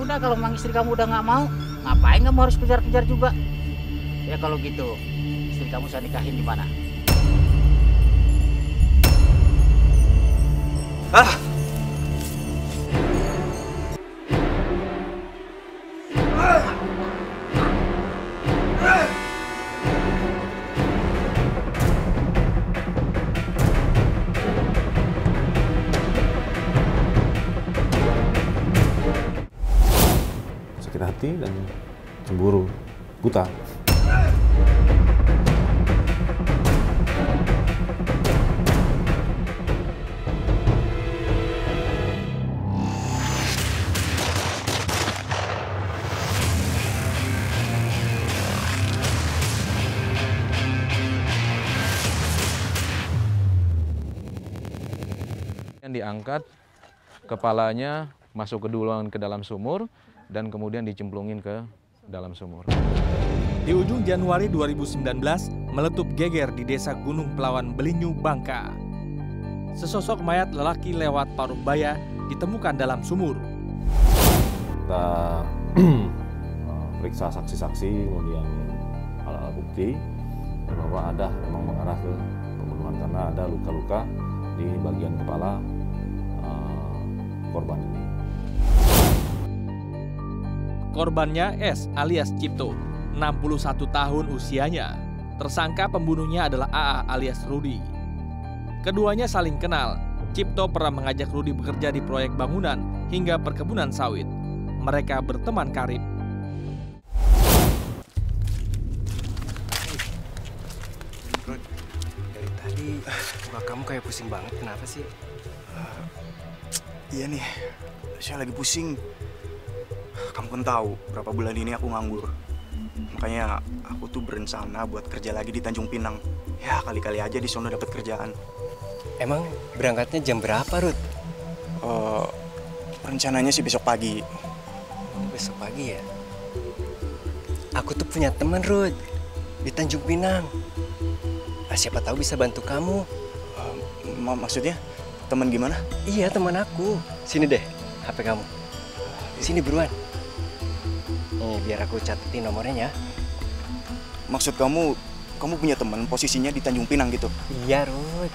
udah, kalau memang istri kamu udah nggak mau, ngapain kamu harus kejar-kejar juga? Ya kalau gitu, istri kamu saya nikahin di mana? Ah! Sakit hati dan cemburu, buta. Yang diangkat, kepalanya masuk duluan ke dalam sumur dan kemudian dicemplungin ke dalam sumur. Di ujung Januari 2019, meletup geger di desa Gunung Pelawan Belinyu, Bangka. Sesosok mayat lelaki lewat Parumbaya ditemukan dalam sumur. Kita periksa saksi-saksi, kemudian alat bukti bahwa ada memang mengarah ke pembunuhan karena ada luka-luka di bagian kepala korban ini. Korbannya S alias Cipto, 61 tahun usianya. Tersangka pembunuhnya adalah AA alias Rudi. Keduanya saling kenal. Cipto pernah mengajak Rudi bekerja di proyek bangunan hingga perkebunan sawit. Mereka berteman karib. Rud, dari tadi muka kamu kayak pusing banget, kenapa sih? Iya nih, saya lagi pusing. Kamu kan tahu, berapa bulan ini aku nganggur. Makanya aku tuh berencana buat kerja lagi di Tanjung Pinang. Ya kali-kali aja di sono dapat kerjaan. Emang berangkatnya jam berapa, Rud? Rencananya sih besok pagi. Besok pagi ya? Aku tuh punya teman, Rud, di Tanjung Pinang. Siapa tahu bisa bantu kamu. Maksudnya, teman gimana? Iya, teman aku. Sini deh, HP kamu. Sini buruan. Nih, biar aku catetin nomornya ya. Maksud kamu punya teman posisinya di Tanjung Pinang gitu? Iya, Rud.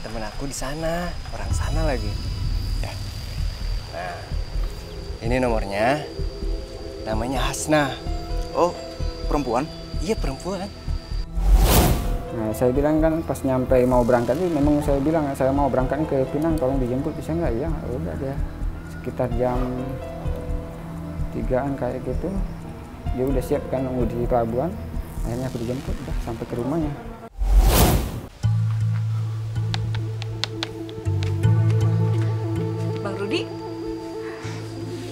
Temen aku di sana, orang sana lagi. Ya. Nah, ini nomornya. Namanya Hasna. Oh, perempuan? Iya, perempuan. Nah, saya bilang kan pas nyampe mau berangkat itu memang saya bilang saya mau berangkat ke Pinang, tolong dijemput bisa nggak? Ya udah dia sekitar jam 3-an kayak gitu dia udah siap kan nunggu di pelabuhan. Akhirnya aku dijemput udah sampai ke rumahnya. Bang Rudi?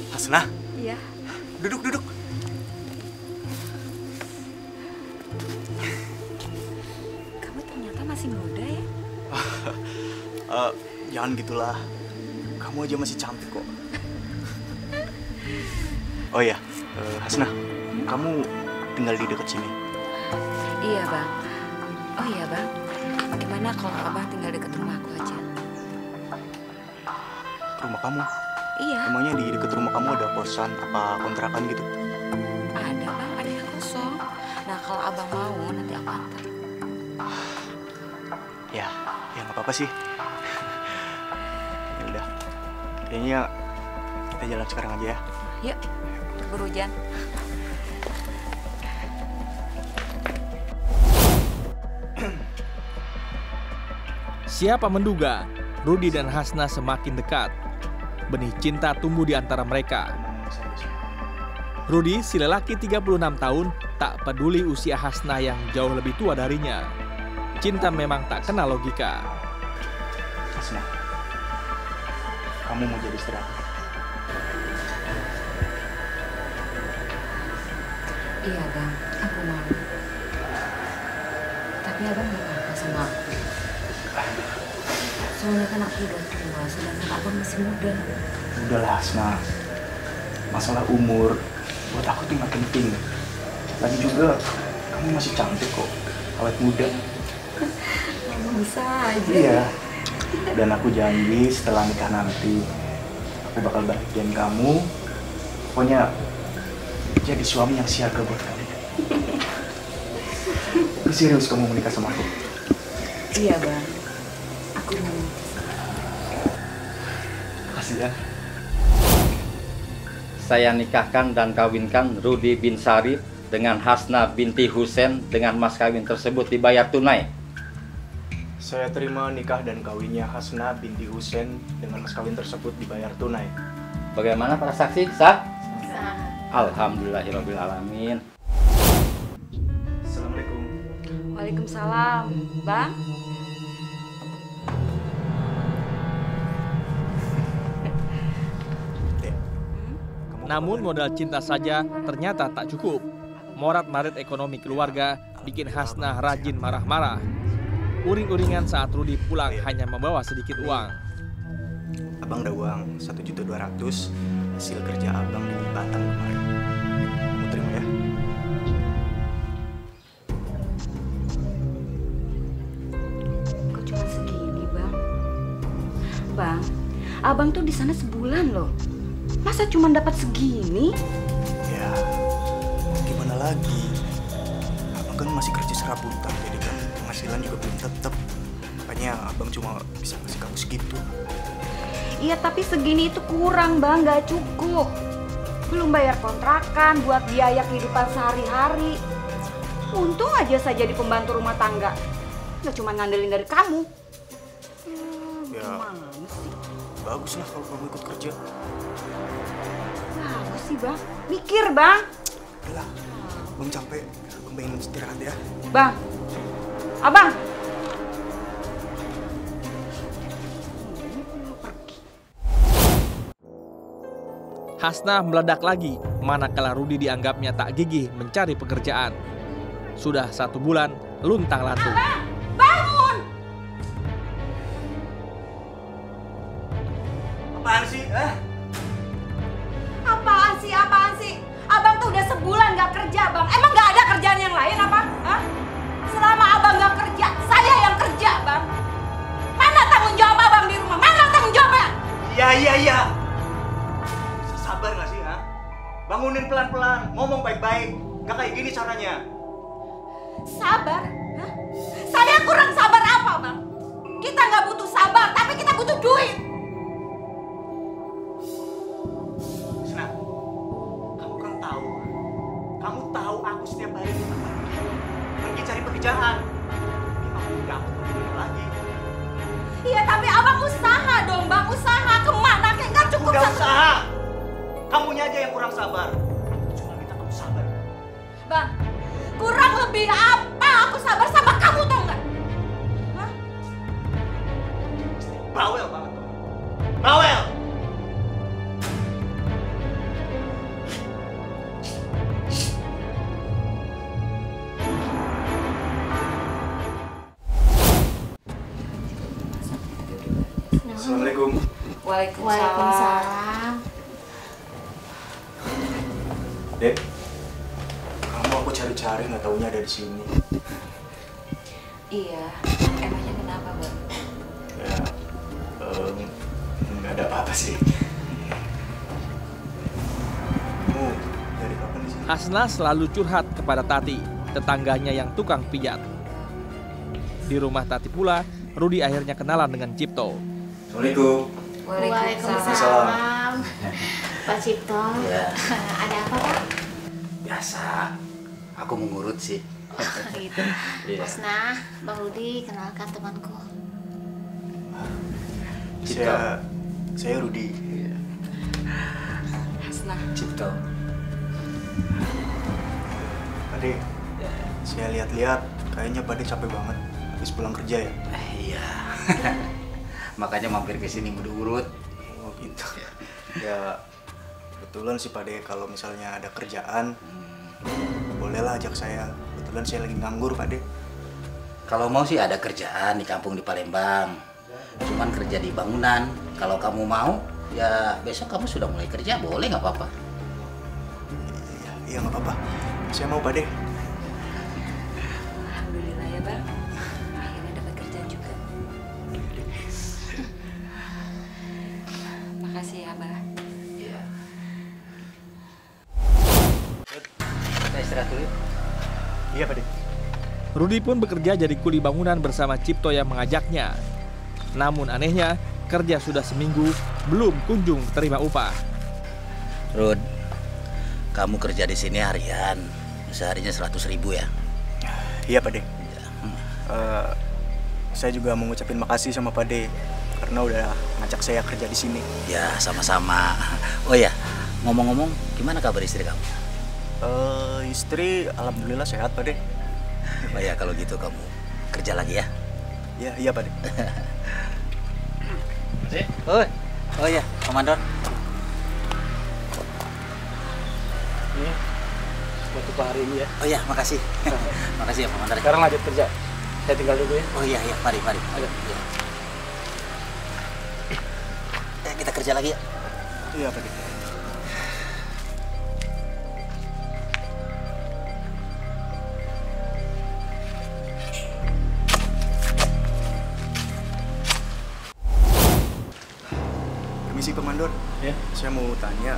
Hasna? Iya. Duduk. Kamu ternyata masih muda ya? Jangan gitulah. Kamu aja masih cantik kok. Oh iya, Hasna, kamu tinggal di dekat sini. Iya bang. Oh iya bang, gimana kalau abang tinggal dekat rumah aku aja? Rumah kamu? Iya. Emangnya di dekat rumah kamu ada kosan apa kontrakan gitu? Ada bang, ada yang kosong. Nah kalau abang mau nanti aku antar. Ya nggak apa-apa sih. Ya udah, kayaknya kita jalan sekarang aja ya. Yuk, berburu hujan. Siapa menduga Rudi dan Hasna semakin dekat. Benih cinta tumbuh di antara mereka. Rudi, si lelaki 36 tahun, tak peduli usia Hasna yang jauh lebih tua darinya. Cinta memang tak kenal logika. Hasna, kamu mau jadi istri aku? Iya bang, aku mau. Tapi abang gak apa-apa sama aku. Soalnya kan aku udah tua, sedangkan abang masih muda. Udahlah Hasna, masalah umur buat aku tuh nggak penting. Lagi juga kamu masih cantik kok, awet muda. Kamu bisa aja. Iya. Dan aku janji setelah nikah nanti aku bakal bahagiain kamu Pokoknya jadi suami yang siaga buat kalian. Serius kamu mau menikah sama aku? Iya bang, aku mau. Makasih ya. Saya nikahkan dan kawinkan Rudi bin Sarif dengan Hasna binti Husein dengan mas kawin tersebut dibayar tunai. Saya terima nikah dan kawinnya Hasna binti Husein dengan mas kawin tersebut dibayar tunai. Bagaimana para saksi? Sah? Alhamdulillahirrabbilalamin. Assalamualaikum. Waalaikumsalam, bang. Namun modal cinta saja ternyata tak cukup. Morat-marit ekonomi keluarga bikin Hasnah rajin marah-marah. Uring-uringan saat Rudi pulang hanya membawa sedikit uang. Abang ada uang 1.200.000 hasil kerja abang di Batam kemarin. Kamu terima ya? Kok cuma segini, bang? Bang, abang tuh di sana sebulan loh. Masa cuma dapat segini? Ya, gimana lagi? Abang kan masih kerja serabutan, jadi kan penghasilan juga belum tetap. Makanya abang cuma bisa ngasih kamu segitu. Iya, tapi segini itu kurang, bang. Gak cukup. Belum bayar kontrakan, buat biaya kehidupan sehari-hari. Untung aja saya jadi pembantu rumah tangga. Gak cuma ngandelin dari kamu. Ya, Gimana sih? bagus lah kalau kamu ikut kerja. Bagus sih, bang. Mikir, bang. Udah lah, abang capek. Abang pengen istirahat ya. Bang. Abang. Hasnah meledak lagi, manakala Rudi dianggapnya tak gigih mencari pekerjaan. Sudah 1 bulan, luntang-lantung. Bangun! Apaan sih? Apaan sih? Apaan sih? Abang tuh udah sebulan gak kerja, bang. Emang gak ada kerjaan yang lain apa? Hah? Selama abang gak kerja, saya yang kerja, bang. Mana tanggung jawab abang di rumah? Mana tanggung jawabnya? Iya. Bisa sabar gak sih, ha? Bangunin pelan-pelan, ngomong baik-baik. Gak kayak gini caranya. Sabar? Hah? Saya kurang sabar apa, bang? Kita nggak butuh sabar, tapi kita butuh duit. Sena, kamu kan tahu. Kamu tahu aku setiap hari itu pergi cari pekerjaan. Ini aku dapat pekerjaan lagi. Iya, tapi abang usaha dong, bang. Usaha kemana? Kayak nggak cukup Udah satu- usaha. Kamunya aja yang kurang sabar. Cuma minta kamu sabar. Bang, kurang lebih apa aku sabar sama kamu, tau nggak? Hah? Bawel banget tuh. Bawel! Assalamualaikum. Waalaikumsalam. Dek, kamu aku cari-cari nggak taunya ada di sini. Iya, emangnya kenapa, bang? Ya, nggak ada apa-apa sih. Kamu dari kapan di sini? Hasnah selalu curhat kepada Tati, tetangganya yang tukang pijat. Di rumah Tati pula, Rudi akhirnya kenalan dengan Cipto. Assalamualaikum. Waalaikumsalam. Pak Cipto, ada apa Pak? Biasa, aku mengurut sih. Gitu. Iya. Hasnah, Bang Rudi, kenalkan temanku. Saya Rudi. Hasnah. Cipto. Pade, saya lihat-lihat kayaknya Pade capek banget habis pulang kerja ya. Iya. Makanya mampir ke sini urut. Oh gitu. Ya kebetulan sih Pade kalau misalnya ada kerjaan, bolehlah ajak saya. Kebetulan saya lagi nganggur Pade. Kalau mau sih ada kerjaan di kampung di Palembang. Cuman kerja di bangunan. Kalau kamu mau, ya besok kamu sudah mulai kerja, boleh nggak apa-apa. Iya nggak apa-apa. Saya mau Pade. Alhamdulillah ya, bang. Akhirnya dapat kerjaan juga. Makasih ya, Abah. Iya. istirahat dulu. Iya, Pak De. Rudi pun bekerja jadi kuli bangunan bersama Cipto yang mengajaknya. Namun anehnya, kerja sudah seminggu, belum kunjung terima upah. Rud, kamu kerja di sini harian, seharinya 100.000 ya? Iya, Pak De. Saya juga mau ngucapin makasih sama Pak De karena udah ngajak saya kerja di sini. Ya, sama-sama. Oh ya, ngomong-ngomong, gimana kabar istri kamu? Istri alhamdulillah sehat, Pak De. Oh ya, kalau gitu kamu kerja lagi ya? Iya, Pak De. Oh ya, Komandan. Ini buat upah hari ini ya. Oh ya, makasih. Makasih ya, Komandan. Sekarang lanjut kerja. Saya tinggal dulu ya. Oh iya, mari. Ayo. Ya. Kita kerja lagi ya. Iya, Pak De. Permisi, Pak Mandor. Ya. Saya mau tanya,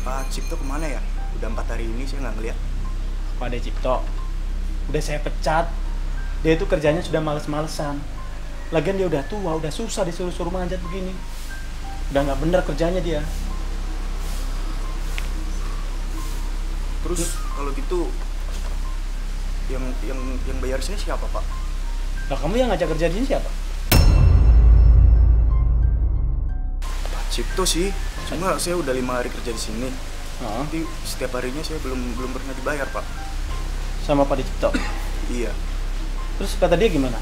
Pak Cipto kemana ya? Udah 4 hari ini saya nggak ngeliat. Pak De Cipto, udah saya pecat. Dia itu kerjanya sudah males-malesan. Lagian dia udah tua, udah susah disuruh-suruh manjat begini. Udah nggak bener kerjanya dia. Terus kalau gitu yang bayar saya siapa, Pak? Lah kamu yang ngajak kerja di sini siapa? Pak Cipto sih. Cuma saya udah 5 hari kerja di sini. Tapi setiap harinya saya belum pernah dibayar, Pak. Sama Pak De Cipto? Iya. Terus kata dia gimana?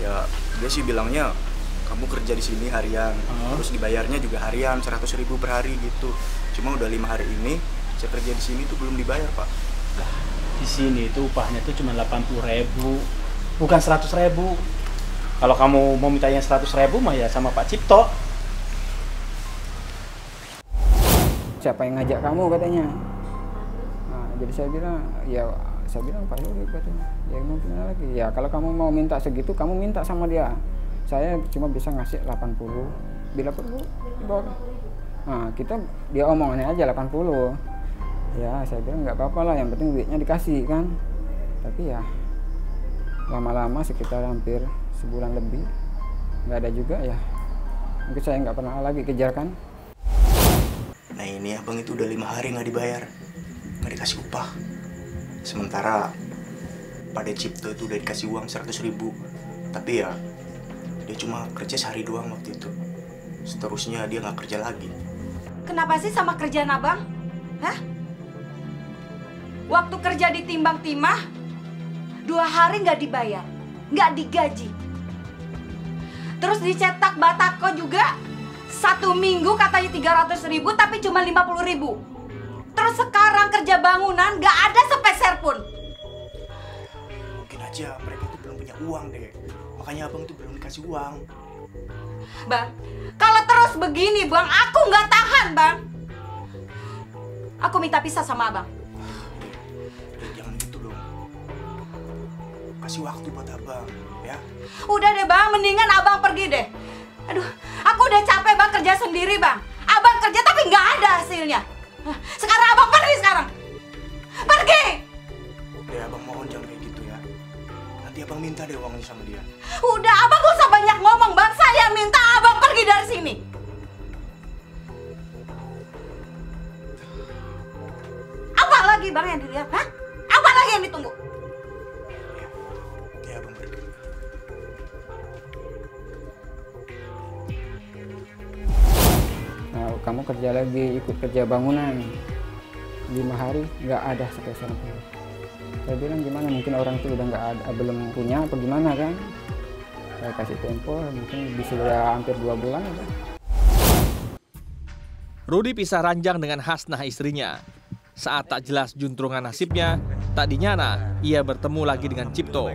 Ya, dia sih bilangnya kamu kerja di sini harian, terus dibayarnya juga harian, 100.000 per hari gitu. Cuma udah 5 hari ini saya kerja di sini tuh belum dibayar, Pak. Lah, di sini itu upahnya tuh cuma 80.000, bukan 100.000. Kalau kamu mau mintanya 100.000 mah ya sama Pak Cipto. Siapa yang ngajak kamu katanya? Nah, jadi saya bilang Pak Yuri katanya. Ya mau gimana lagi? Ya kalau kamu mau minta segitu, kamu minta sama dia. Saya cuma bisa ngasih 80. Bila perlu dibawa. Nah, dia omongannya aja 80. Ya, saya bilang nggak apa-apa lah, yang penting duitnya dikasih kan. Tapi ya lama-lama sekitar hampir sebulan lebih nggak ada juga ya. Mungkin saya nggak pernah lagi kejar kan. Nah ini abang itu udah 5 hari nggak dibayar, nggak dikasih upah. Sementara Pak De Cipto itu udah dikasih uang 100.000, tapi ya dia cuma kerja sehari doang waktu itu. Seterusnya dia nggak kerja lagi. Kenapa sih sama kerjaan abang? Hah? Waktu kerja ditimbang timah, 2 hari nggak dibayar, nggak digaji. Terus dicetak batako juga, 1 minggu katanya 300.000 tapi cuma 50.000. Terus sekarang kerja bangunan nggak ada sepeser pun. Mungkin aja mereka itu belum punya uang deh, makanya abang itu belum dikasih uang. Bang, kalau terus begini bang, aku nggak tahan bang. Aku minta pisah sama abang. Jangan gitu dong. Kasih waktu buat abang, ya. Udah deh bang, mendingan abang pergi deh. Aduh, aku udah capek bang kerja sendiri bang. Abang kerja tapi nggak ada hasilnya. Sekarang abang pergi sekarang. Pergi! Ya abang mohon jangan kayak gitu ya. Nanti abang minta deh uangnya sama dia. Udah abang gak usah banyak ngomong bang. Saya minta abang pergi dari sini. Apa lagi bang yang dilihat? Hah? Apa lagi yang ditunggu? Ya abang pergi. Nah, kamu kerja lagi, ikut kerja bangunan 5 hari nggak ada sepeser pun. Saya bilang gimana, mungkin orang itu udah nggak ada, belum punya apa gimana kan. Saya kasih tempo, mungkin bisa hampir 2 bulan aja. Rudi pisah ranjang dengan Hasnah istrinya. Saat tak jelas juntrungan nasibnya, tak dinyana ia bertemu lagi dengan Cipto.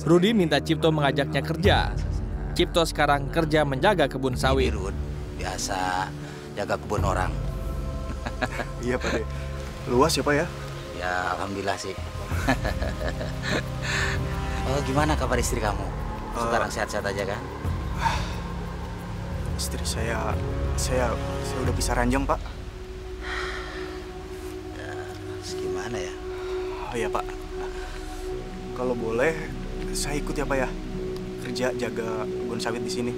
Rudi minta Cipto mengajaknya kerja. Cipto sekarang kerja menjaga kebun sawit. Biasa jaga kebun orang. Iya Pak De. Luas ya Pak ya? Ya alhamdulillah sih. Oh gimana kabar istri kamu? Sekarang sehat-sehat aja kan? Istri saya udah bisa ranjang Pak. Ya, gimana gimana ya? Oh iya Pak, kalau boleh saya ikut ya Pak ya, kerja jaga kebun sawit di sini.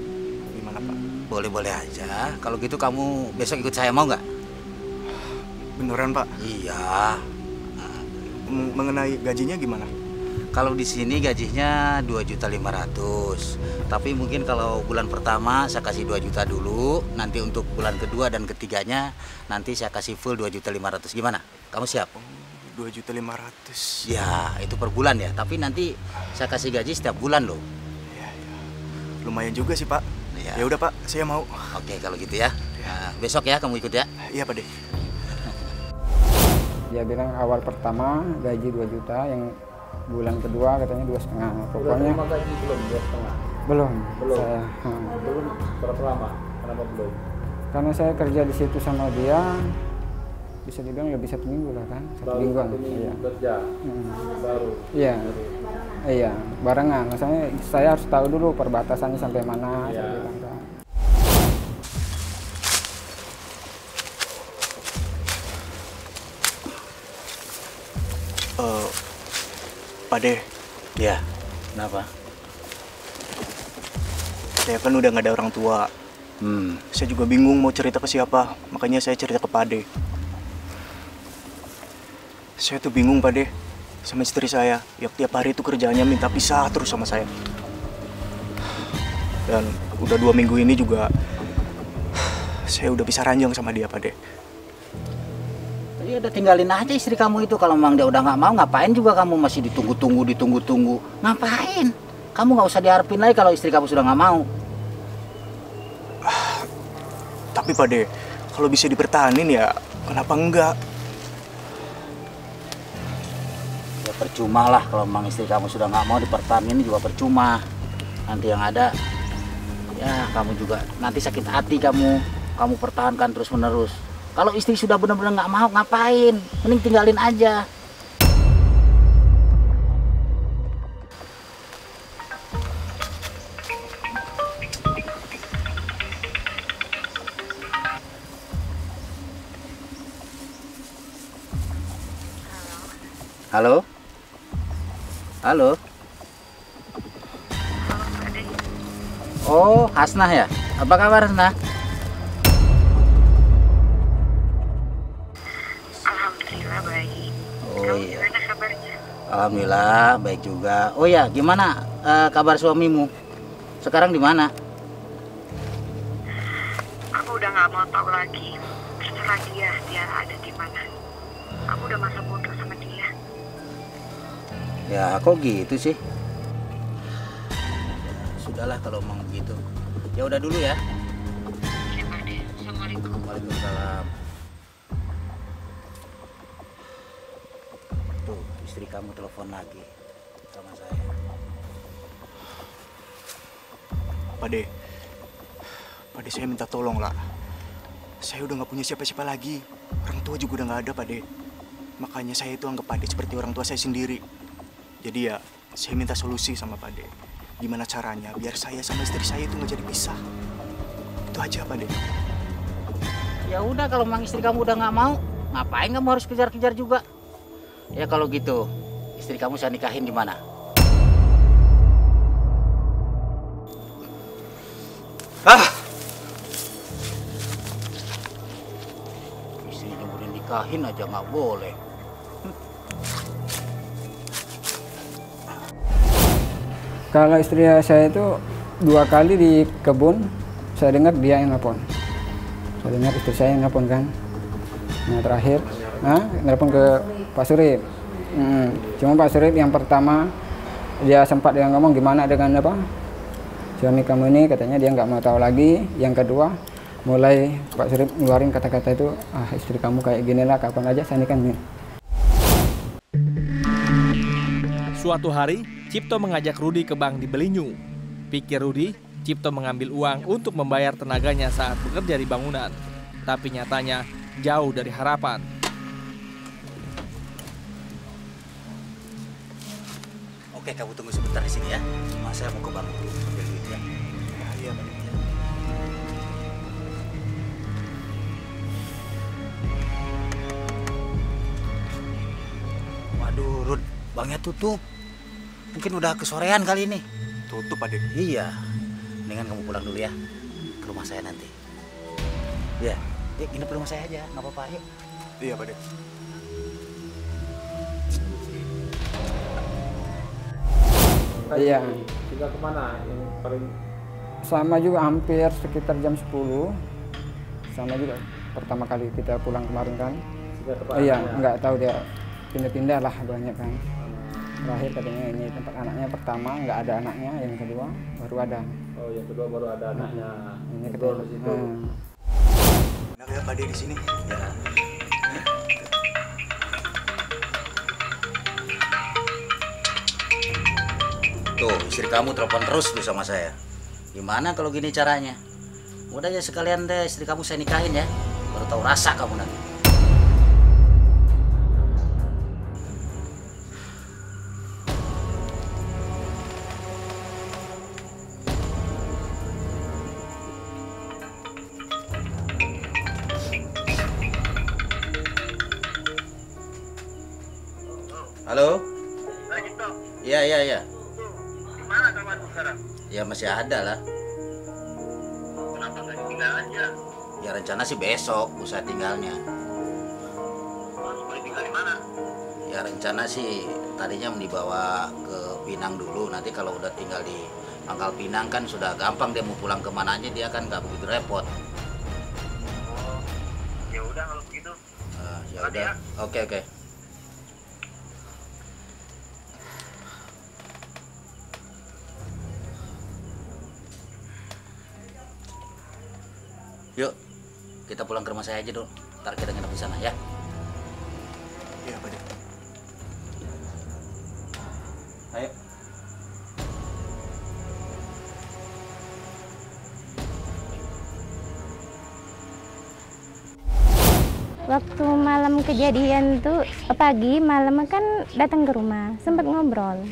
Gimana Pak? Boleh-boleh aja. Kalau gitu kamu besok ikut saya, mau nggak? Beneran Pak? Iya. Mengenai gajinya gimana? Kalau di sini gajinya 2.500.000. Tapi mungkin kalau bulan pertama saya kasih 2 juta dulu. Nanti untuk bulan kedua dan ketiganya nanti saya kasih full 2.500.000. Gimana? Kamu siap? 2.500.000. Ya, itu per bulan ya. Tapi nanti saya kasih gaji setiap bulan loh. Ya. Lumayan juga sih Pak. Ya udah Pak, saya mau. Oke, kalau gitu ya. Nah, besok ya kamu ikut ya. Iya Pak De. Dia bilang awal pertama gaji 2 juta, yang bulan kedua katanya 2,5. Pokoknya gaji belum 2,5. belum. Belum. Saya, Belum berapa lama? Kenapa belum? karena saya kerja di situ sama dia, bisa dibilang lebih 1 minggu lah kan, 1 mingguan. Iya. Kerja. Baru. Iya. Iya, barengan. Maksudnya saya harus tahu dulu perbatasannya sampai mana. Iya. Saya bilang kan. Pak De. Ya, kenapa? Saya kan udah nggak ada orang tua. Saya juga bingung mau cerita ke siapa. Makanya saya cerita ke Pak De. Saya tuh bingung Pak De sama istri saya. Ya tiap hari itu kerjanya minta pisah terus sama saya. Dan udah 2 minggu ini juga saya udah bisa ranjang sama dia Pak De. Ya udah tinggalin aja istri kamu itu. Kalau memang dia udah nggak mau, ngapain juga kamu masih ditunggu-tunggu. Ngapain? Kamu nggak usah diharapin lagi kalau istri kamu sudah nggak mau. Tapi Pak De, kalau bisa dipertahanin ya kenapa enggak? Ya percuma lah kalau memang istri kamu sudah nggak mau dipertahanin juga percuma. Nanti yang ada, ya kamu juga nanti sakit hati kamu pertahankan terus menerus. Kalau istri sudah benar-benar nggak mau, ngapain? Mending tinggalin aja. Halo? Halo? Oh, Hasnah ya? Apa kabar Hasnah? Alhamdulillah baik. Oh iya. Gimana kabarnya? Alhamdulillah baik juga. Oh ya, gimana kabar suamimu? Sekarang di mana? Aku udah nggak mau tahu lagi. Terserah dia ada di mana. Aku udah masa bodoh sama dia. Ya, kok gitu sih? Sudahlah kalau mau begitu. Ya udah dulu ya. Oke, Pak De. Assalamualaikum. Waalaikumsalam. Tuh, istri kamu telepon lagi sama saya. Pak De, saya minta tolong lah. Saya udah nggak punya siapa-siapa lagi. Orang tua juga udah nggak ada Pak De. Makanya saya itu anggap Pak De seperti orang tua saya sendiri. Jadi ya, saya minta solusi sama Pak De. Gimana caranya biar saya sama istri saya itu nggak jadi pisah. Itu aja Pak De. Ya udah, kalau memang istri kamu udah nggak mau, ngapain kamu harus kejar-kejar juga? Ya kalau gitu, istri kamu saya nikahin di mana? Istrinya udah nikahin aja nggak boleh. Kalau istri saya itu 2 kali di kebun, saya dengar dia yang nelpon. Saya dengar istri saya yang nelpon kan. Nah terakhir, nelpon ke Pak Surip. Cuma Pak Surip yang pertama dia sempat dia ngomong gimana dengan apa suami kamu ini, katanya dia nggak mau tahu lagi. Yang kedua, mulai Pak Surip ngeluarin kata-kata itu, istri kamu kayak gini lah, kapan aja saya nikah nih. Suatu hari, Cipto mengajak Rudi ke bank di Belinyu. Pikir Rudi, Cipto mengambil uang untuk membayar tenaganya saat bekerja di bangunan. Tapi nyatanya jauh dari harapan. Oke, kamu tunggu sebentar di sini ya. Mas, saya mau ke bank dulu ambil duit ya. Iya Pak De. Aduh, Rud, banknya tutup. Mungkin udah kesorean kali ini. Tutup, Pak De. Iya. Mendingan kamu pulang dulu ya. Ke rumah saya nanti. Iya. Yuk, nginep di rumah saya aja. Nggak apa-apa, yuk. Iya, Pak De. Iya. Juga kemana? Yang paling Sama juga hampir sekitar jam 10. Sama juga pertama kali kita pulang kemarin kan. Iya, nggak tahu dia pindah-pindah lah banyak kan. Terakhir katanya ini tempat anaknya pertama, nggak ada anaknya, yang kedua baru ada. Oh, yang kedua baru ada anaknya. Ini kedua di situ. Enak ya Pak De di sini? Ya. Tuh, istri kamu telepon terus tuh sama saya. Gimana kalau gini caranya? Udah aja sekalian deh istri kamu saya nikahin ya. Baru tahu rasa kamu nanti. Halo? Iya. Gimana kabarmu sekarang? Ya masih ada lah. Kenapa nggak tinggal aja? Ya rencana sih besok usaha tinggalnya. Boleh tinggal di mana? Ya rencana sih tadinya mau dibawa ke Pinang dulu. Nanti kalau udah tinggal di Pangkal Pinang kan sudah gampang, dia mau pulang kemana aja dia kan nggak begitu repot. Oh, ya udah kalau begitu. Ya udah. Oke. Yuk, kita pulang ke rumah saya aja dulu. Ntar kita nginep di sana ya. Iya, Pak De. Ayo. Waktu malam kejadian tuh pagi malam kan datang ke rumah, sempat ngobrol.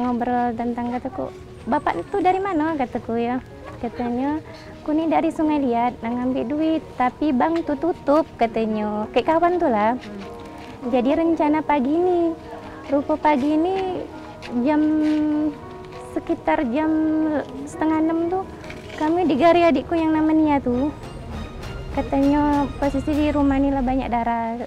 Ngobrol tentang, kataku, bapak itu dari mana, kataku ya. Katanya, aku nih dari Sungai Liat, ngambil duit, tapi bank tuh tutup, katanya. Kayak kawan tuh lah. Jadi rencana pagi ini, rupa pagi ini sekitar jam 5:30 tuh, kami digari adikku yang namanya tuh. Katanya posisi di rumah ini lah banyak darah.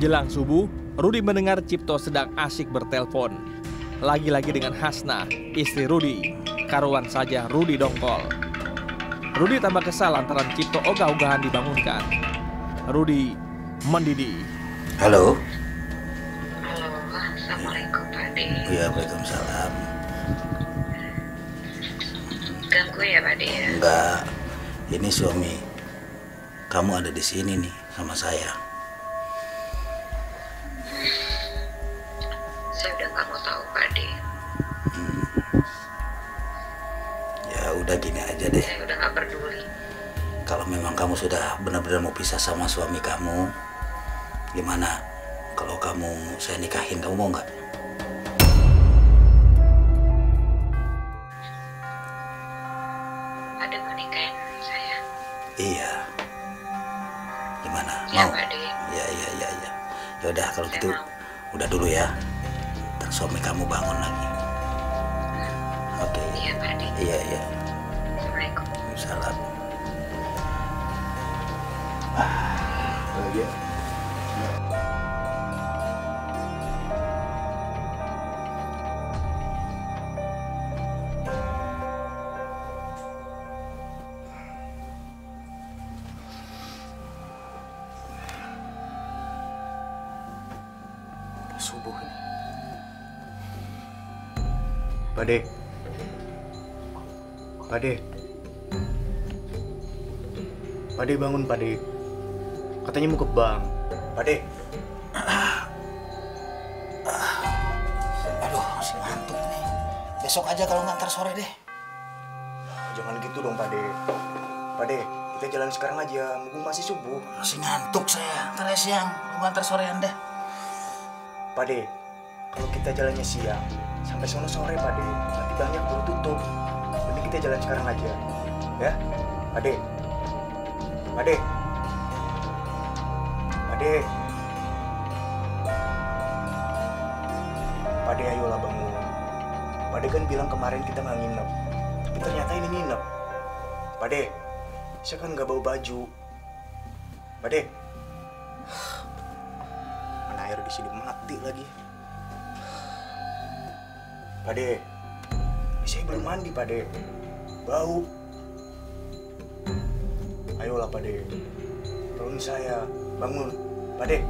Jelang subuh, Rudi mendengar Cipto sedang asyik bertelpon. Lagi-lagi dengan Hasna, istri Rudi. Karuan saja Rudi dongkol. Rudi tambah kesal lantaran Cipto ogah-ogahan dibangunkan. Rudi mendidih. Halo. Halo, assalamualaikum Pak De. Iya, waalaikumsalam. Ganggu ya Pak De? Enggak, ini suami kamu ada di sini nih sama saya. Saya udah nggak mau tahu Pak De. Ya udah gini aja deh. Saya udah nggak peduli. Kalau memang kamu sudah benar-benar mau pisah sama suami kamu, gimana kalau kamu saya nikahin, kamu mau nggak? Ada mau nikahin saya? Iya. Gimana? Iya, Mau? Pak De. Iya. Ya udah kalau gitu udah dulu ya. Ntar suami kamu bangun lagi. Oke. Iya, Pak De. Iya. Assalamualaikum. Salam. Iya. Subuh ini. Pak De. Pak De bangun Pak De. Katanya mau ke bank. Pak De. Aduh, masih ngantuk nih. Besok aja kalau nggak, ntar sore deh. Jangan gitu dong Pak De. Pak De, kita jalan sekarang aja. Mumpung masih subuh. Masih ngantuk saya. Ntar ya siang, lu ntar sorean deh. Pak De, kalau kita jalannya siang sampai sono sore Pak De, nanti banyak baru tutup. Mending kita jalan sekarang aja, ya, Pak De. Pade. Pade. Pade, ayolah bangun. Pade kan bilang kemarin kita nggak nginep. Tapi ternyata ini nginep. Pade, saya kan nggak bawa baju. Pade. Mana air di sini mati lagi. Pade. Saya belum mandi, Pade. Bau. Ayolah, Pade. Tolong saya. Bangun. Pade.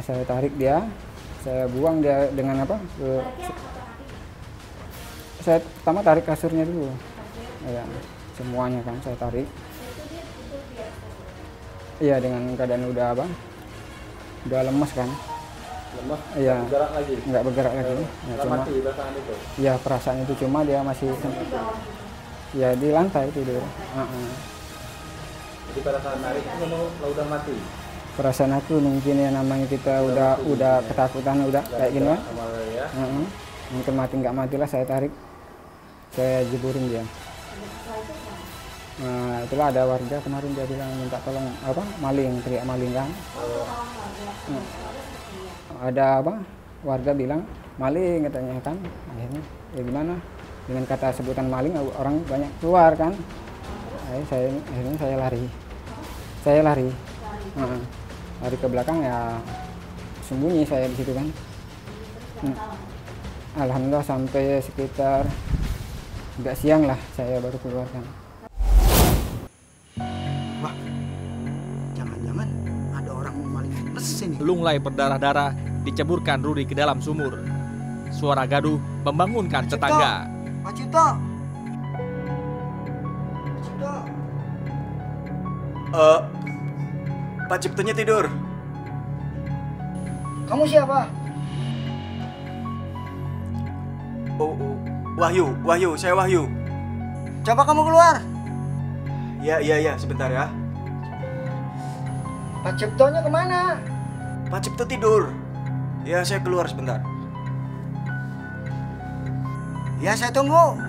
Saya tarik dia, saya buang dia dengan apa? Saya pertama tarik kasurnya dulu, ya, semuanya kan saya tarik. Iya, dengan keadaan udah apa? Udah lemas kan? Lemas? Iya. Bergerak lagi? Nggak bergerak lagi. Ya, cuma, mati perasaan itu? Iya, perasaan itu cuma dia masih, ya di lantai tidur. Jadi perasaan narik itu udah mati? Perasaan aku mungkin ya namanya kita udah ketakutan udah kayak gini kan. Ya. Mungkin mati nggak matilah saya tarik, saya jeburin dia. Nah, itulah ada warga kemarin dia bilang minta tolong apa maling, teriak maling kan. Ada apa warga bilang maling katanya kan. Akhirnya ya gimana dengan kata sebutan maling orang banyak keluar kan. Akhirnya saya lari. Lari ke belakang ya sembunyi saya di situ kan. Alhamdulillah sampai sekitar agak siang lah saya baru keluarkan. Wah, jangan-jangan ada orang mau maling mesin. Lunglai berdarah-darah diceburkan Rudi ke dalam sumur. Suara gaduh membangunkan tetangga. Pak Cipto. Pak Ciptonya tidur. Kamu siapa? Wahyu, saya Wahyu. Coba kamu keluar. Ya, sebentar ya. Pak Ciptonya kemana? Pak Cipto tidur. Ya, saya keluar sebentar. Ya, saya tunggu.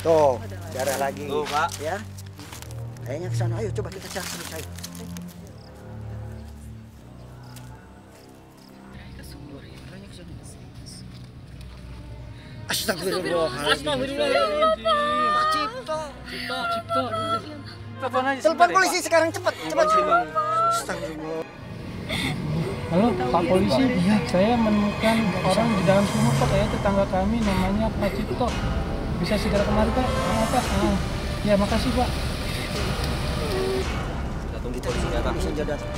Tuh, darah lagi. Tuh, Pak. Ya. Kayaknya ke sana. Ayo coba kita cari terus, ayo. Astagfirullahaladzim. Pak Cipto. Cipto. Telepon polisi sekarang, cepat. Astagfirullah. Halo, Pak Polisi. Iya, saya menemukan orang di dalam sumur, Pak. Ya, tetangga kami namanya Pak Cipto. Bisa segera kemari, Pak? Pak. Ya, makasih, Pak. Kita tunggu polisi datang. Polisi datang.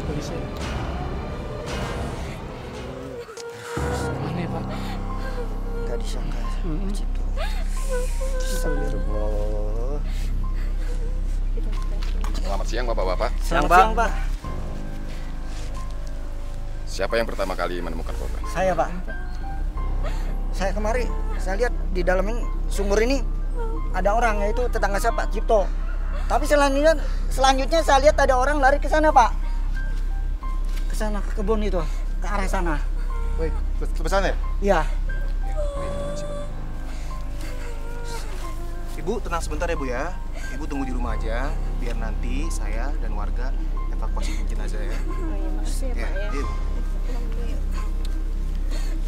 Polisi. Ini, Pak. Gak disangka, Pak Cipto. Astagfirullah. Selamat siang Bapak-Bapak. Selamat siang, Pak. Siapa yang pertama kali menemukan korban? Saya, Pak. Saya kemari, saya lihat di dalam sumur ini ada orang, yaitu tetangga saya Pak Cipto. Tapi selanjutnya saya lihat ada orang lari ke sana, Pak. Ke sana, ke kebun itu, ke arah sana. Woi, ke sana ya? Iya. Ibu tenang sebentar ya Bu ya. Ibu tunggu di rumah aja, biar nanti saya dan warga evakuasi jenazah ya. Makasih ya, Pak ya.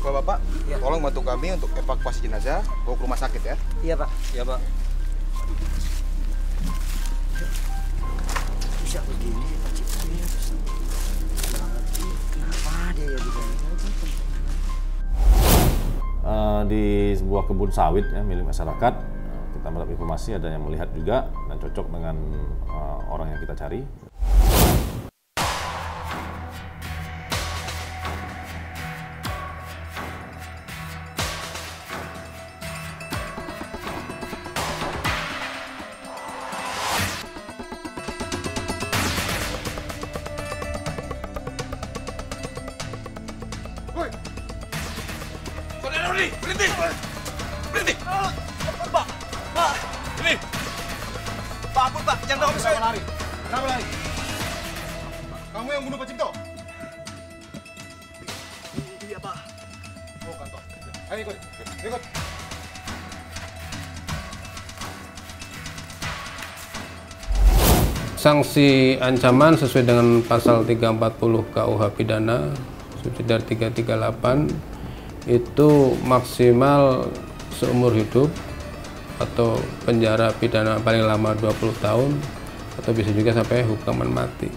Kalau Bapak, tolong bantu kami untuk evakuasi jenazah, bawa ke rumah sakit ya. Iya, Pak. Iya, Pak. Bisa begini, Pak Cipto. Kenapa dia ya begini? Di sebuah kebun sawit ya milik masyarakat, kita mendapat informasi ada yang melihat juga dan cocok dengan orang yang kita cari. Saudara Rudi, berhenti! Berhenti! Pak! Ini! Pak, ampun Pak, jangan tangkap saya! Lari! Kenapa lari? Kamu yang bunuh Pak Cipto? Iya Pak. Oh, kantor. Ayo ikut. Sanksi ancaman sesuai dengan pasal 340 KUH Pidana subsidiar 338 itu maksimal seumur hidup atau penjara pidana paling lama 20 tahun atau bisa juga sampai hukuman mati.